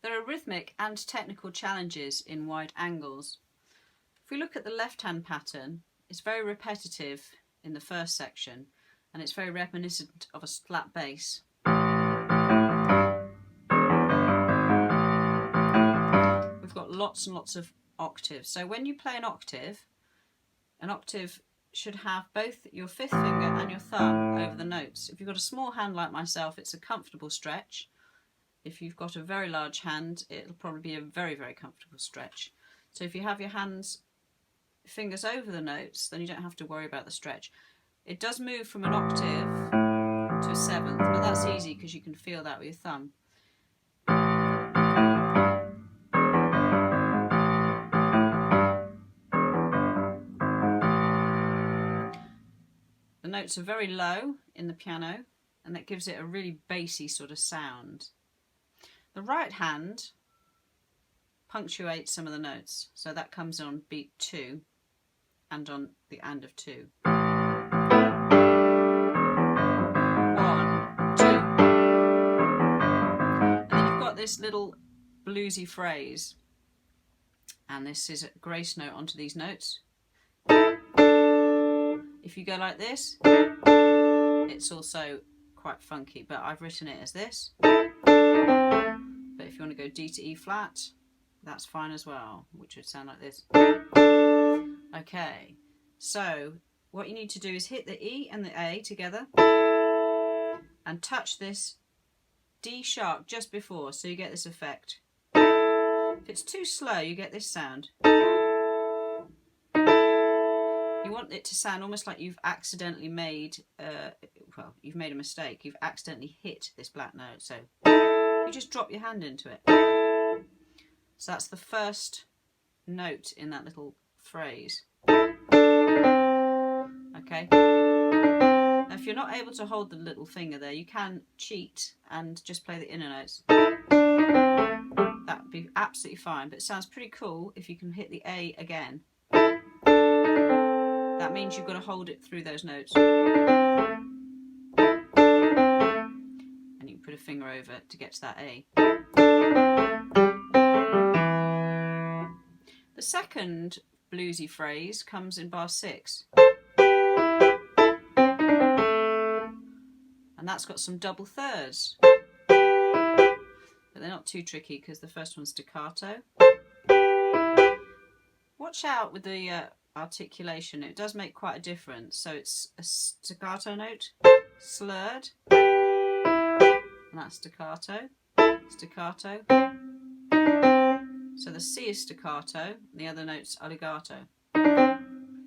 There are rhythmic and technical challenges in wide angles. If we look at the left-hand pattern, it's very repetitive in the first section and it's very reminiscent of a flat bass. We've got lots and lots of octaves. So when you play an octave should have both your fifth finger and your thumb over the notes. If you've got a small hand like myself, it's a comfortable stretch. If you've got a very large hand, it'll probably be a very, very comfortable stretch. So if you have your fingers over the notes, then you don't have to worry about the stretch. It does move from an octave to a seventh, but that's easy because you can feel that with your thumb. The notes are very low in the piano, and that gives it a really bassy sort of sound. The right hand punctuates some of the notes, so that comes on beat 2 and on the and of 2. 1, 2. And then you've got this little bluesy phrase, and this is a grace note onto these notes. If you go like this, it's also quite funky, but I've written it as this. But if you want to go D to E flat, that's fine as well, which would sound like this. Okay, so what you need to do is hit the E and the A together and touch this D sharp just before, so you get this effect. If it's too slow, you get this sound. You want it to sound almost like you've accidentally made, you've made a mistake. You've accidentally hit this black note, so you just drop your hand into it. So that's the first note in that little phrase. Okay. Now if you're not able to hold the little finger there, you can cheat and just play the inner notes. That would be absolutely fine, but it sounds pretty cool if you can hit the A again. That means you've got to hold it through those notes. And you can put a finger over to get to that A. The second bluesy phrase comes in bar 6. And that's got some double thirds. But they're not too tricky because the first one's staccato. Watch out with the articulation, it does make quite a difference. So it's a staccato note, slurred, and that's staccato, staccato. So the C is staccato, and the other notes are legato.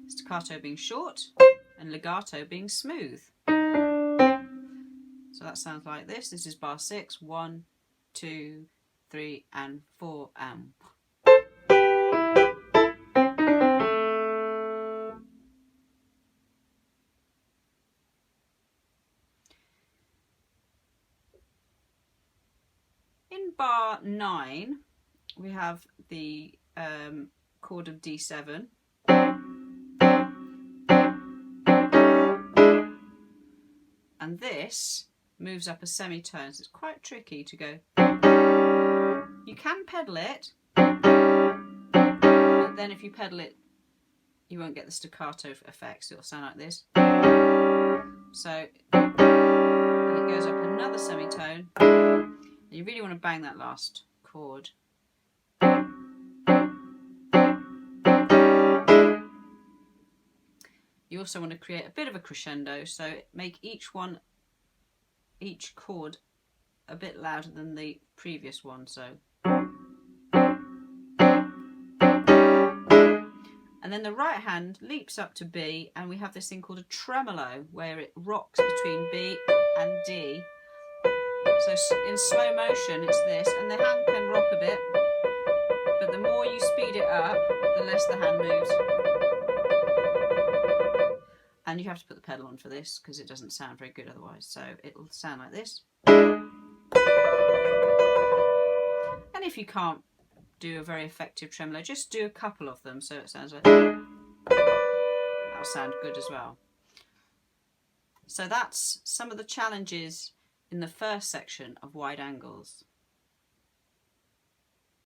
Staccato being short, and legato being smooth. So that sounds like this. This is bar 6, 1, 2, 3, and 4, and... In bar 9, we have the chord of D7. And this moves up a semitone, so it's quite tricky to go. You can pedal it, but then if you pedal it, you won't get the staccato effects. It'll sound like this. So it goes up another semitone. You really want to bang that last chord. You also want to create a bit of a crescendo, so make each chord a bit louder than the previous one. So, and then the right hand leaps up to B, and we have this thing called a tremolo, where it rocks between B and D. So in slow motion it's this, and the hand can rock a bit, but the more you speed it up, the less the hand moves. And you have to put the pedal on for this because it doesn't sound very good otherwise. So it'll sound like this. And if you can't do a very effective tremolo, just do a couple of them so it sounds like that'll sound good as well. So that's some of the challenges in the first section of wide angles.